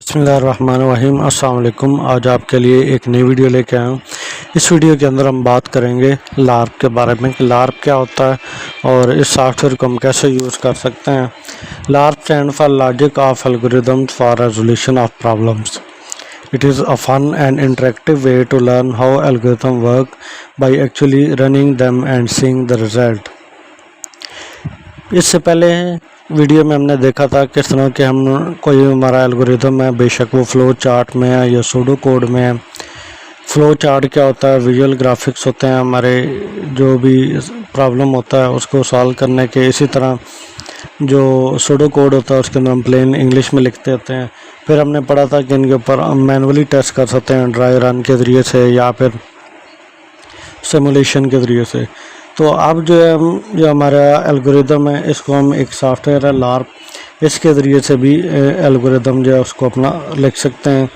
बिस्मिल्लाहिर्रहमानिर्रहीम। अस्सलाम वालेकुम। आज आपके लिए एक नई वीडियो लेके आया हूँ। इस वीडियो के अंदर हम बात करेंगे लार्प के बारे में कि लार्प क्या होता है और इस सॉफ्टवेयर को हम कैसे यूज़ कर सकते हैं। LARP stand for logic of algorithms for resolution of problems. It is a fun and interactive way to learn how algorithm work by actually running them and seeing the result. इससे पहले video में हमने देखा था किस तरह के हम कोई हमारा एल्गोरिथम है, बेशक वो फ्लो चार्ट में है या सूडो कोड में है। फ्लो चार्ट क्या होता है, विजुअल ग्राफिक्स होते हैं हमारे, जो भी प्रॉब्लम होता है उसको सॉल्व करने के। इसी तरह जो सूडो कोड होता है उसके अंदर हम प्लेन इंग्लिश में लिखते होते हैं। फिर हमने पढ़ा था कि इनके ऊपर हम मैनुअली टेस्ट कर सकते हैं ड्राई रन के ज़रिए से या फिर सिमुलेशन के ज़रिए से। तो अब जो है जो हमारा एल्गोरिदम है इसको हम एक सॉफ्टवेयर है लार्प, इसके ज़रिए से भी एल्गोरिदम जो है उसको अपना लिख सकते हैं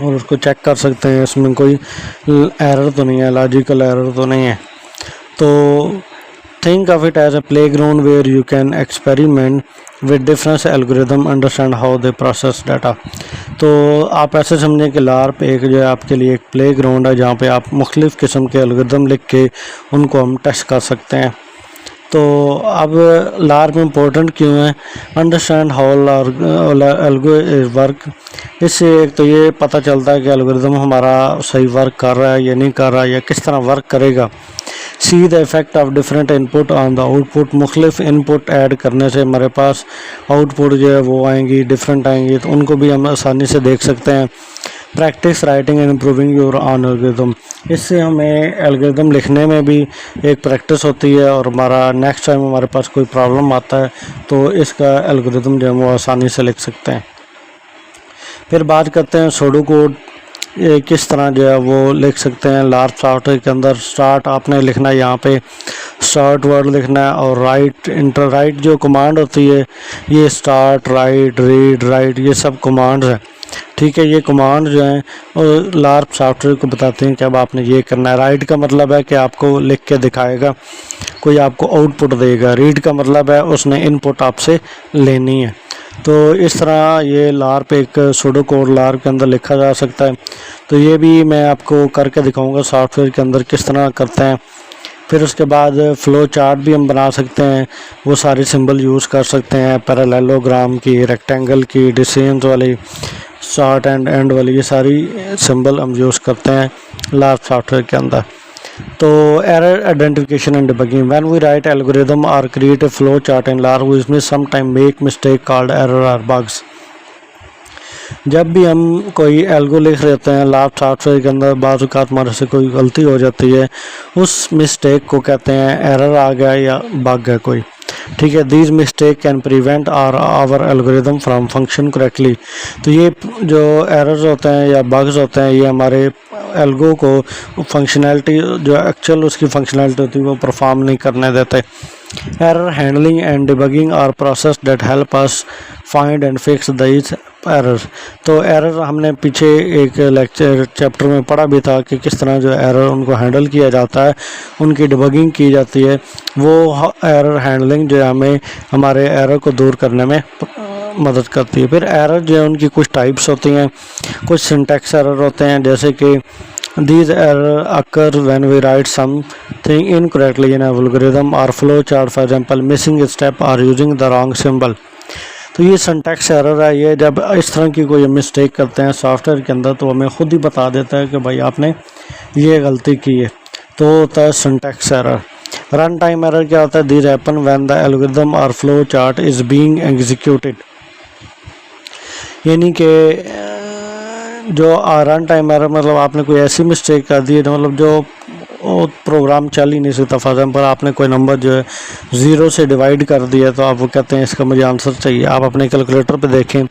और उसको चेक कर सकते हैं। इसमें कोई एरर तो नहीं है, लॉजिकल एरर तो नहीं है। तो think of it as a playground where you can experiment with different algorithm, understand how they process data। तो आप ऐसे समझें कि लार्प एक जो है आपके लिए एक प्ले ग्राउंड है जहाँ पे आप मुख्तलिफ़ किस्म के एल्गोरिदम लिख के उनको हम टेस्ट कर सकते हैं। तो अब लार्प इम्पोर्टेंट क्यों है, अंडरस्टैंड हाउ एल्गो वर्क। इससे एक तो ये पता चलता है कि एल्गोरिदम हमारा सही वर्क कर रहा है या नहीं कर रहा है या किस तरह वर्क करेगा। See the effect of different input on the output. मुख्तलिफ इनपुट ऐड करने से हमारे पास आउटपुट जो है वो आएंगी, डिफरेंट आएंगी, तो उनको भी हम आसानी से देख सकते हैं। Practice writing and improving your on algorithm. इससे हमें एल्गोरिदम लिखने में भी एक प्रैक्टिस होती है और हमारा नेक्स्ट टाइम हमारे पास कोई प्रॉब्लम आता है तो इसका एल्गोरिदम जो है वो आसानी से लिख सकते हैं। फिर बात करते हैं सूडो कोड, ये किस तरह जो है वो लिख सकते हैं लार्प सॉफ्टवेयर के अंदर। स्टार्ट आपने लिखना है, यहाँ पे स्टार्ट वर्ड लिखना है और राइट इंटर राइट जो कमांड होती है, ये स्टार्ट राइट रीड राइट ये सब कमांड्स हैं। ठीक है, ये कमांड जो हैं और लार्प सॉफ्टवेयर को बताते हैं कि अब आपने ये करना है। राइट का मतलब है कि आपको लिख के दिखाएगा, कोई आपको आउटपुट देगा। रीड का मतलब है उसने इनपुट आपसे लेनी है। तो इस तरह ये लार्प एक सूडो कोड लार्प के अंदर लिखा जा सकता है। तो ये भी मैं आपको करके दिखाऊंगा सॉफ्टवेयर के अंदर किस तरह करते हैं। फिर उसके बाद फ़्लो चार्ट भी हम बना सकते हैं, वो सारे सिंबल यूज़ कर सकते हैं, पैरेललोग्राम की, रेक्टेंगल की, डिसीजन वाली, स्टार्ट एंड एंड वाली, ये सारी सिंबल हम यूज़ करते हैं लार्प सॉफ्टवेयर के अंदर। तो error identification and debugging. When we write algorithm और create a flow chart in LARP we may some time make mistake called error और बग्स। जब भी हम कोई एल्गो लिख लेते हैं लार्प सॉफ्टवेयर के अंदर, बाज़ औक़ात हमारे से कोई गलती हो जाती है, उस मिस्टेक को कहते हैं एरर आ गया या बग है कोई। ठीक है, these mistake can prevent our algorithm from function correctly. तो ये जो एरर्स होते हैं या बग्स होते हैं ये हमारे एल्गो को फंक्शनैलिटी जो एक्चुअल उसकी फंक्शनैलिटी होती है वो परफॉर्म नहीं करने देते। Error handling and debugging are process that help us find and fix these errors. तो एरर हमने पीछे एक लेक्चर चैप्टर में पढ़ा भी था कि किस तरह जो एरर उनको हैंडल किया जाता है, उनकी डिबगिंग की जाती है। वो एरर हैंडलिंग जो है हमें हमारे एरर को दूर करने में मदद करती है। फिर एरर जो है उनकी कुछ टाइप्स होती हैं, कुछ सिंटैक्स एरर होते हैं, जैसे कि these error occur when we write something incorrectly in an algorithm or flow chart, for example missing a step or using the wrong symbol। तो ये सिंटैक्स एरर है, ये जब इस तरह की कोई मिस्टेक करते हैं सॉफ्टवेयर के अंदर तो हमें खुद ही बता देता है कि भाई आपने ये गलती की है, तो होता है syntax error. Run time error क्या होता है, these happen when the algorithm or flow chart is being executed। यानी कि जो रन टाइम एरर मतलब आपने कोई ऐसी मिस्टेक कर दी है मतलब जो प्रोग्राम चल ही नहीं सकता। फॉर एग्जाम्पल आपने कोई नंबर जो है 0 से डिवाइड कर दिया तो आप वो कहते हैं इसका मुझे आंसर चाहिए। आप अपने कैलकुलेटर पे देखें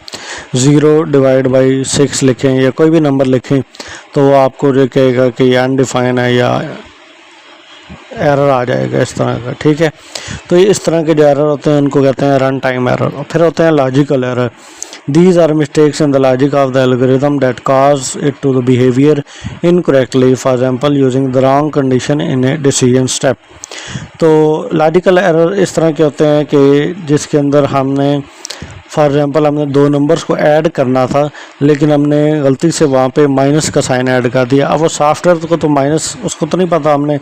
0 डिवाइड बाई 6 लिखें या कोई भी नंबर लिखें तो वो आपको जो कहेगा कि ये अनडिफाइन है या एरर आ जाएगा इस तरह का। ठीक है, तो इस तरह के जो एरर होते हैं उनको कहते हैं रन टाइम एरर। फिर होते हैं logical error. These are mistakes in the logic of the algorithm that cause it to behavior incorrectly, for example using the wrong condition in a decision step। तो logical error इस तरह के होते हैं कि जिसके अंदर हमने फॉर एग्जांपल हमने दो नंबर्स को ऐड करना था, लेकिन हमने गलती से वहाँ पे माइनस का साइन ऐड कर दिया। अब वो सॉफ्टवेयर को तो माइनस, उसको तो नहीं पता हमने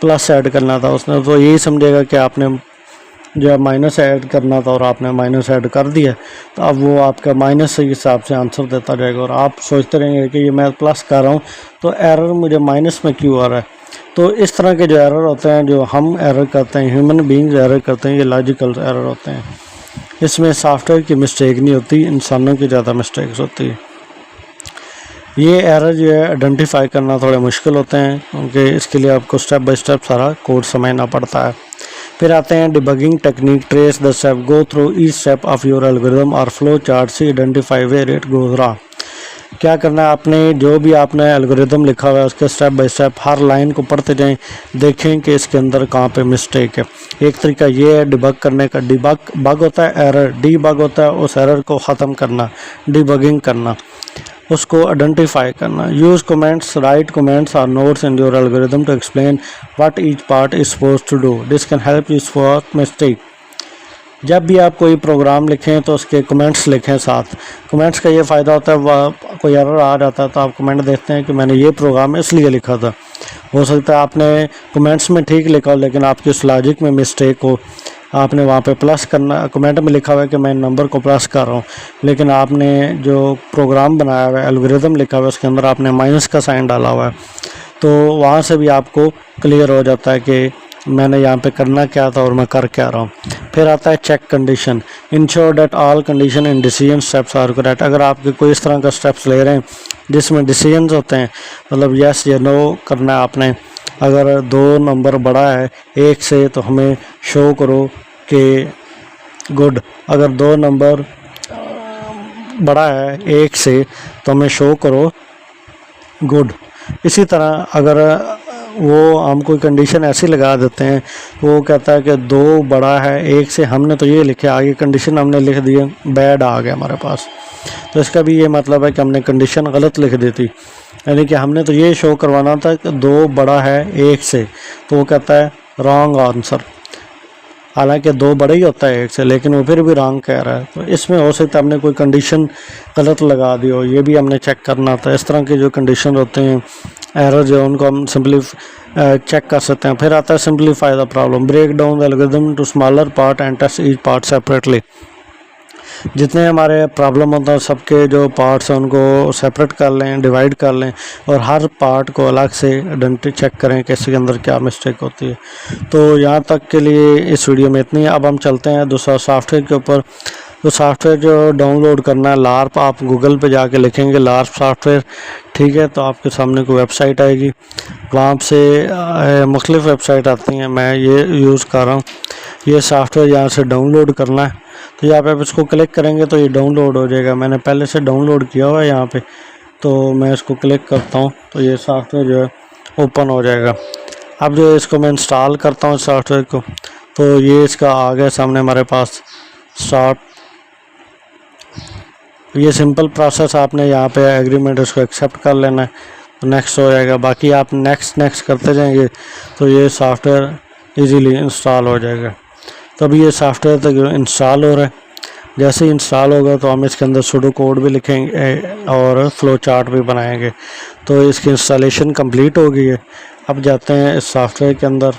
प्लस ऐड करना था, उसने तो यही समझेगा कि आपने जो माइनस ऐड करना था और आपने माइनस ऐड कर दिया, तो अब वो आपका माइनस के हिसाब से आंसर देता जाएगा और आप सोचते रहेंगे कि ये मैं प्लस कर रहा हूँ तो एरर मुझे माइनस में क्यों आ रहा है। तो इस तरह के जो एरर होते हैं, जो हम एरर करते हैं, ह्यूमन बींग्स एरर करते हैं, ये लॉजिकल एरर होते हैं। इसमें सॉफ्टवेयर की मिस्टेक नहीं होती, इंसानों की ज़्यादा मिस्टेक्स होती है। ये एरर जो है आइडेंटिफाई करना थोड़े मुश्किल होते हैं, क्योंकि इसके लिए आपको स्टेप बाय स्टेप सारा कोड समझना पड़ता है। फिर आते हैं debugging technique, trace the step, go through each step of your algorithm और फ्लो चार्ट से identify where it goes wrong. क्या करना है, आपने जो भी आपने एल्गोरिथम लिखा हुआ है उसके step by step her line को पढ़ते जाएं, देखें कि इसके अंदर कहाँ पे मिस्टेक है। एक तरीका ये है डिबग करने का। डिबग बग होता है एरर, डीबग होता है उस एरर को ख़त्म करना, डिबगिंग करना, उसको आइडेंटिफाई करना। यूज़ कमेंट्स, राइट कमेंट्स और notes in your algorithm to explain what each part is suppose to do, this can help you spot mistake. जब भी आप कोई प्रोग्राम लिखें तो उसके कमेंट्स लिखें साथ। कमेंट्स का ये फ़ायदा होता है, वह कोई एरर आ जाता है तो आप कमेंट देखते हैं कि मैंने ये प्रोग्राम इसलिए लिखा था। हो सकता है आपने कमेंट्स में ठीक लिखा हो लेकिन आपकी उस लॉजिक में मिस्टेक हो, आपने वहाँ पे प्लस करना, कमेंट में लिखा हुआ है कि मैं नंबर को प्लस कर रहा हूँ, लेकिन आपने जो प्रोग्राम बनाया हुआ है, एल्गोरिथम लिखा हुआ है, उसके अंदर आपने माइनस का साइन डाला हुआ है। तो वहाँ से भी आपको क्लियर हो जाता है कि मैंने यहाँ पे करना क्या था और मैं कर क्या रहा हूँ। फिर आता है check condition, ensure that all condition in decision steps are correct. अगर आपके कोई इस तरह का स्टेप्स ले रहे हैं जिसमें डिसीजंस होते हैं, मतलब यस या नो करना है आपने, अगर दो नंबर बड़ा है एक से तो हमें शो करो कि गुड, अगर दो नंबर बड़ा है एक से तो हमें शो करो गुड। इसी तरह अगर वो हम कोई कंडीशन ऐसी लगा देते हैं, वो कहता है कि दो बड़ा है एक से, हमने तो ये लिखे, आगे कंडीशन हमने लिख दी बैड आ गया हमारे पास, तो इसका भी ये मतलब है कि हमने कंडीशन गलत लिख दी थी, यानी कि हमने तो ये शो करवाना था कि दो बड़ा है एक से, तो वो कहता है रॉन्ग आंसर। हालांकि दो बड़ा ही होता है एक से, लेकिन वो फिर भी रॉन्ग कह रहा है। तो इसमें हो सकता है हमने कोई कंडीशन गलत लगा दी हो, ये भी हमने चेक करना था। इस तरह के जो कंडीशन होते हैं एरर जो, उनको हम सिंपली चेक कर सकते हैं। फिर आता है simplify the problem, break down the algorithm to smaller part and test each part separately. जितने हमारे प्रॉब्लम होता है सबके जो पार्ट्स हैं उनको सेपरेट कर लें, डिवाइड कर लें और हर पार्ट को अलग से आइडेंटिटी चेक करें कि इसके अंदर क्या मिस्टेक होती है। तो यहाँ तक के लिए इस वीडियो में इतनी। अब हम चलते हैं दूसरा सॉफ्टवेयर के ऊपर। तो सॉफ्टवेयर जो डाउनलोड करना है लार्प, आप गूगल पे जाके लिखेंगे लार्प सॉफ्टवेयर, ठीक है, तो आपके सामने कोई वेबसाइट आएगी, वहाँ से मुख्तलिफ़ वेबसाइट आती हैं, मैं ये यूज़ कर रहा हूँ। ये सॉफ्टवेयर यहाँ से डाउनलोड करना है, तो यहाँ पे आप इसको क्लिक करेंगे तो ये डाउनलोड हो जाएगा। मैंने पहले से डाउनलोड किया हुआ है यहाँ पे, तो मैं इसको क्लिक करता हूँ तो ये सॉफ्टवेयर जो है ओपन हो जाएगा। अब जो इसको मैं इंस्टॉल करता हूँ सॉफ्टवेयर को, तो ये इसका आ गया सामने हमारे पास स्टार्ट। ये सिंपल प्रोसेस, आपने यहाँ पे एग्रीमेंट उसको एक्सेप्ट कर लेना है तो नेक्स्ट हो जाएगा। बाकी आप नेक्स्ट करते जाएंगे तो ये सॉफ्टवेयर इजीली इंस्टॉल हो जाएगा। तो अभी ये सॉफ्टवेयर तक इंस्टॉल हो रहा है। जैसे ही इंस्टॉल होगा तो हम इसके अंदर सुडो कोड भी लिखेंगे और फ्लो चार्ट भी बनाएंगे। तो इसकी इंस्टॉलेशन कंप्लीट हो गई है। अब जाते हैं इस सॉफ्टवेयर के अंदर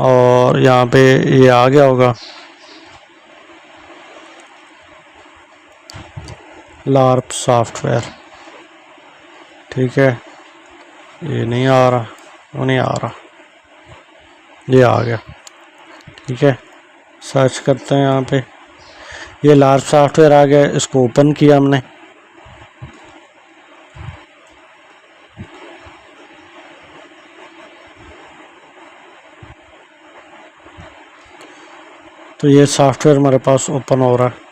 और यहाँ पे ये आ गया होगा लार्प सॉफ्टवेयर, ठीक है, ये नहीं आ रहा, वो नहीं आ रहा, ये आ गया, ठीक है। सर्च करते हैं यहाँ पे, ये लार्प सॉफ्टवेयर आ गया, इसको ओपन किया हमने। तो ये सॉफ्टवेयर हमारे पास ओपन हो रहा है।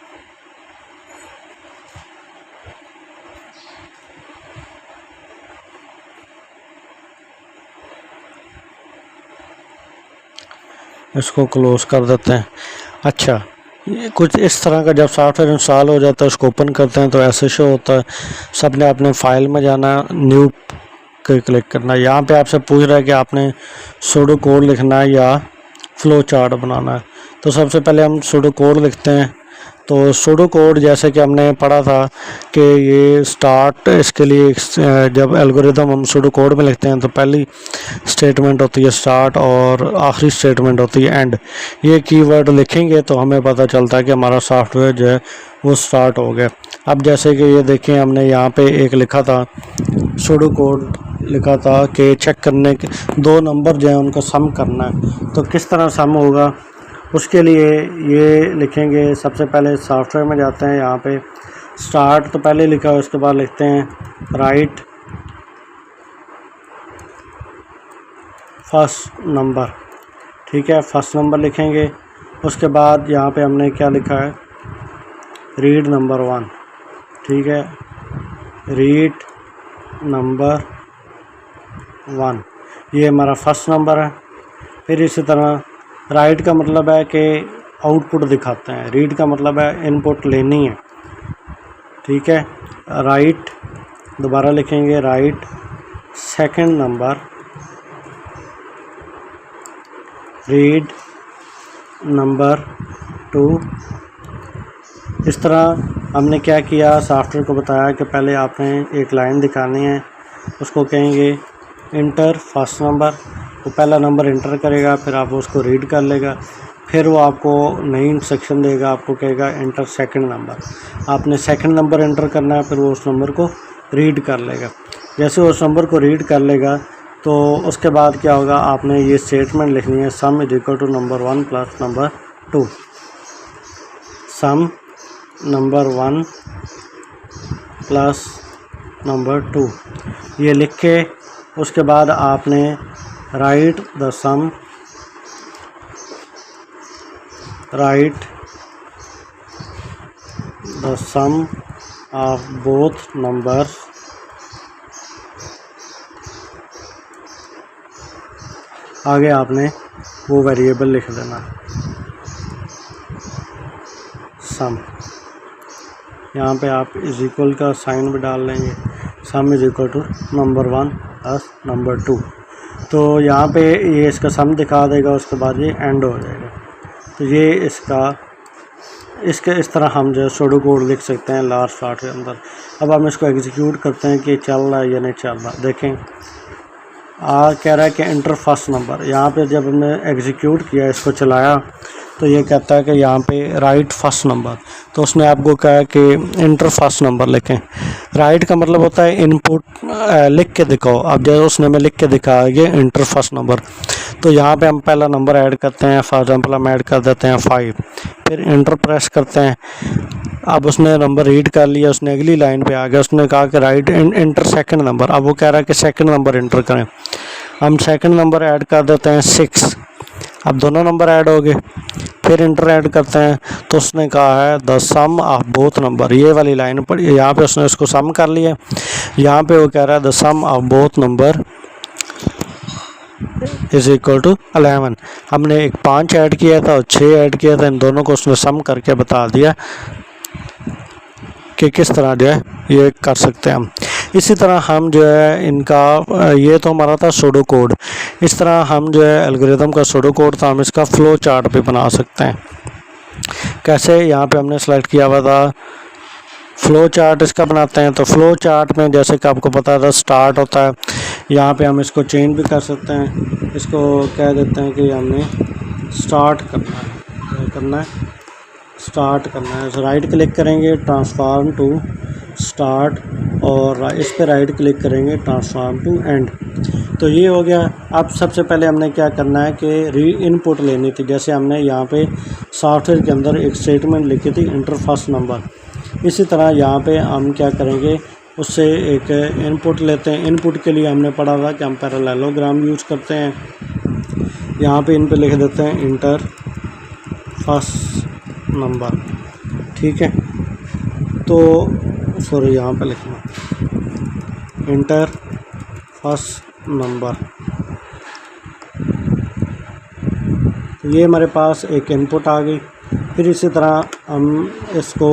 इसको क्लोज कर देते हैं। अच्छा, ये कुछ इस तरह का जब सॉफ्टवेयर इंस्टॉल हो जाता है उसको ओपन करते हैं तो ऐसे शो होता है। सबने अपने फाइल में जाना, न्यू क्लिक करना। यहाँ पे आपसे पूछ रहा है कि आपने सुडो कोड लिखना है या फ्लो चार्ट बनाना है। तो सबसे पहले हम सुडो कोड लिखते हैं, तो सूडो कोड जैसे कि हमने पढ़ा था कि ये स्टार्ट, इसके लिए जब एल्गोरिदम हम सूडो कोड में लिखते हैं तो पहली स्टेटमेंट होती है स्टार्ट और आखिरी स्टेटमेंट होती है एंड। ये कीवर्ड लिखेंगे तो हमें पता चलता है कि हमारा सॉफ्टवेयर जो है वो स्टार्ट हो गया। अब जैसे कि ये देखें, हमने यहाँ पे एक लिखा था सूडो कोड लिखा था कि चेक करने के 2 नंबर जो है उनको सम करना है। तो किस तरह सम होगा उसके लिए ये लिखेंगे। सबसे पहले सॉफ्टवेयर में जाते हैं, यहाँ पे स्टार्ट तो पहले लिखा है, उसके बाद लिखते हैं राइट फर्स्ट नंबर। ठीक है, फर्स्ट नंबर लिखेंगे। उसके बाद यहाँ पे हमने क्या लिखा है, रीड नंबर 1। ठीक है, रीड नंबर 1 ये हमारा फर्स्ट नंबर है। फिर इसी तरह राइट का मतलब है कि आउटपुट दिखाते हैं, रीड का मतलब है इनपुट लेनी है। ठीक है, राइट दोबारा लिखेंगे, right second number, read number 2। इस तरह हमने क्या किया, सॉफ्टवेयर को बताया कि पहले आपने एक लाइन दिखानी है, उसको कहेंगे इंटर फर्स्ट नंबर। वो पहला नंबर इंटर करेगा, फिर आप उसको रीड कर लेगा, फिर वो आपको नई इंस्ट्रक्शन देगा, आपको कहेगा इंटर सेकंड नंबर। आपने सेकंड नंबर इंटर करना है, फिर वो उस नंबर को रीड कर लेगा। जैसे उस नंबर को रीड कर लेगा तो उसके बाद क्या होगा, आपने ये स्टेटमेंट लिखनी है, sum is equal to number 1 plus number 2। Sum number 1 plus number 2 ये लिख के उसके बाद आपने write the sum, write the sum of both numbers आगे आपने वो वेरिएबल लिख देना सम। यहाँ पे आप इज इक्वल का साइन भी डाल लेंगे, sum is equal to number 1 plus number 2। तो यहाँ पे ये इसका सम दिखा देगा, उसके बाद ये एंड हो जाएगा। तो ये इसके इस तरह हम जो सूडो कोड लिख सकते हैं लार्ज पार्ट के अंदर। अब हम इसको एग्जीक्यूट करते हैं कि चल रहा है या नहीं चल रहा। देखें कह रहा है कि इंटर फर्स्ट नंबर। यहाँ पे जब हमने एग्जीक्यूट किया, इसको चलाया, तो ये कहता है कि यहाँ पे राइट फर्स्ट नंबर। तो उसने आपको कहा है कि इंटर फर्स्ट नंबर लिखें। राइट का मतलब होता है इनपुट लिख के दिखाओ। अब जैसे उसने हमें लिख के दिखाया ये इंटर फर्स्ट नंबर, तो यहाँ पे हम पहला नंबर ऐड करते हैं। फॉर एग्जांपल हम ऐड कर देते हैं 5, फिर इंटर प्रेस करते हैं। अब उसने नंबर रीड कर लिया, उसने अगली लाइन पे आ गया, उसने कहा कि राइट इंटर सेकंड नंबर। अब वो कह रहा है कि सेकंड नंबर इंटर करें। हम सेकंड नंबर ऐड कर देते हैं 6। अब दोनों नंबर ऐड हो गए, फिर इंटर ऐड करते हैं। तो उसने कहा है the sum of both number, ये वाली लाइन पर यहाँ पे उसने उसको सम कर लिया। यहाँ पे वो कह रहा है the sum of both number is equal to 11। हमने एक 5 ऐड किया था और 6 ऐड किया था, इन दोनों को उसने सम करके बता दिया कि किस तरह जो है ये कर सकते हैं हम। इसी तरह हम जो है इनका ये तो हमारा था सूडो कोड। इस तरह हम जो है एल्गोरिदम का सूडो कोड था, हम इसका फ्लो चार्ट भी बना सकते हैं। कैसे, यहाँ पे हमने सेलेक्ट किया हुआ था फ्लो चार्ट, इसका बनाते हैं। तो फ्लो चार्ट में जैसे कि आपको पता था स्टार्ट होता है, यहाँ पे हम इसको चेंज भी कर सकते हैं। इसको कह देते हैं कि हमने स्टार्ट करना है, क्या करना है, स्टार्ट करना है। राइट क्लिक करेंगे ट्रांसफॉर्म टू स्टार्ट, और इस पे राइट क्लिक करेंगे ट्रांसफॉर्म टू एंड। तो ये हो गया। अब सबसे पहले हमने क्या करना है कि री इनपुट लेनी थी। जैसे हमने यहाँ पे सॉफ्टवेयर के अंदर एक स्टेटमेंट लिखी थी इंटर फर्स्ट नंबर, इसी तरह यहाँ पे हम क्या करेंगे, उससे एक इनपुट लेते हैं। इनपुट के लिए हमने पढ़ा था कि हम पैरेललोग्राम यूज़ करते हैं। यहाँ पे इन पे लिख देते हैं इंटर फर्स्ट नंबर। ठीक है, तो सॉरी यहाँ पे लिखना इंटर फर्स्ट नंबर। तो ये हमारे पास एक इनपुट आ गई। फिर इसी तरह हम इसको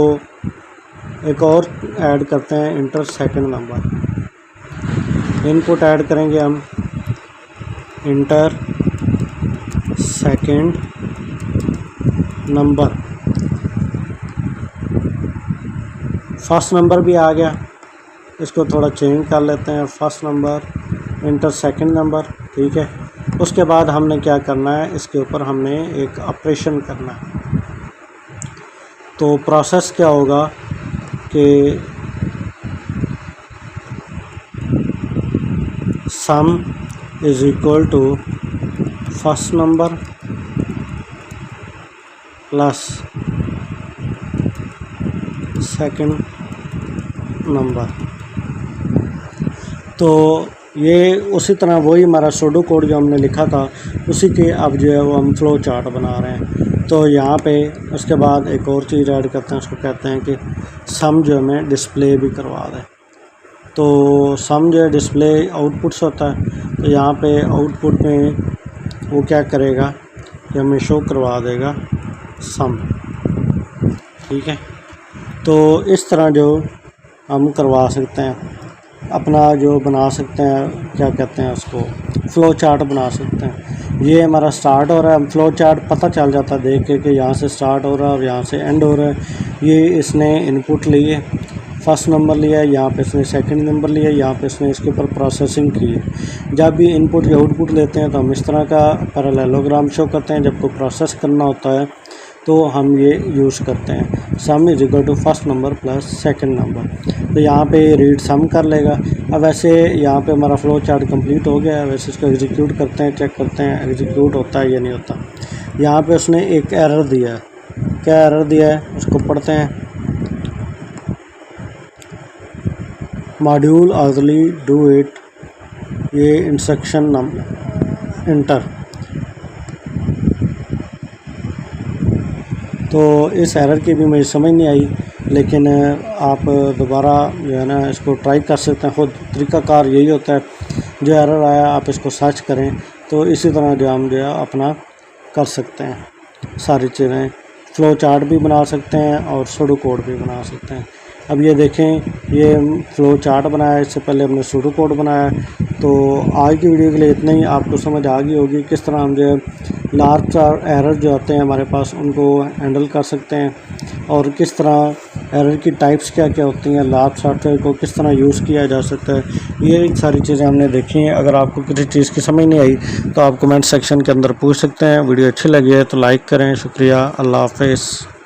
एक और ऐड करते हैं inter second number. Input add करेंगे हम inter second number. First number भी आ गया, इसको थोड़ा चेंज कर लेते हैं, first number inter second number, ठीक है। उसके बाद हमने क्या करना है, इसके ऊपर हमने एक ऑपरेशन करना है। तो प्रोसेस क्या होगा कि sum is equal to first number plus second number. तो ये उसी तरह वही हमारा सूडो कोड जो हमने लिखा था उसी के अब जो है वो हम फ्लो चार्ट बना रहे हैं। तो यहाँ पे उसके बाद एक और चीज़ ऐड करते हैं, उसको कहते हैं कि सम जो हमें डिस्प्ले भी करवा दें। तो सम जो है डिस्प्ले आउटपुट्स होता है, तो यहाँ पे आउटपुट में वो क्या करेगा कि हमें शो करवा देगा सम, ठीक है। तो इस तरह जो हम करवा सकते हैं, अपना जो बना सकते हैं, क्या कहते हैं उसको, फ़्लो चार्ट बना सकते हैं। ये हमारा स्टार्ट हो रहा है, हम फ़्लो चार्ट पता चल जाता है देख के कि यहाँ से स्टार्ट हो रहा है और यहाँ से एंड हो रहा है। ये इसने इनपुट लिए, फर्स्ट नंबर लिया, यहाँ पे इसने सेकंड नंबर लिया, यहाँ पे इसने इसके ऊपर प्रोसेसिंग की है। जब भी इनपुट या आउटपुट लेते हैं तो हम इस तरह का पैरेललोग्राम शो करते हैं। जब कोई प्रोसेस करना होता है तो हम ये यूज़ करते हैं, sum is equal to first number plus second number. तो यहाँ पे रीड सम कर लेगा। अब वैसे यहाँ पे हमारा फ्लो चार्ट कंप्लीट हो गया है। वैसे इसको एग्जीक्यूट करते हैं, चेक करते हैं एग्जीक्यूट होता है या नहीं होता। यहाँ पे उसने एक एरर दिया है, क्या एरर दिया है उसको पढ़ते हैं। मॉड्यूल अर्ली डू इट, ये इंस्ट्रक्शन नंबर इंटर। तो इस एरर की भी मुझे समझ नहीं आई, लेकिन आप दोबारा जो है ना इसको ट्राई कर सकते हैं। खुद तरीक़ाकार यही होता है, जो एरर आया आप इसको सर्च करें। तो इसी तरह जो हम जो है अपना कर सकते हैं सारी चीज़ें, फ़्लो चार्ट भी बना सकते हैं और सूडो कोड भी बना सकते हैं। अब ये देखें, ये फ़्लो चार्ट बनाया, इससे पहले हमने सूडो कोड बनाया। तो आज की वीडियो के लिए इतना ही। आपको समझ आ गई होगी किस तरह हम जो है लार्ज एरर जो आते हैं हमारे पास उनको हैंडल कर सकते हैं, और किस तरह एरर की टाइप्स क्या क्या होती हैं, लार्ज सॉफ्टवेयर को किस तरह यूज़ किया जा सकता है। ये सारी चीज़ें हमने देखी हैं। अगर आपको किसी चीज़ की समझ नहीं आई तो आप कमेंट सेक्शन के अंदर पूछ सकते हैं। वीडियो अच्छी लगी है तो लाइक करें। शुक्रिया, अल्लाह हाफ़िज़।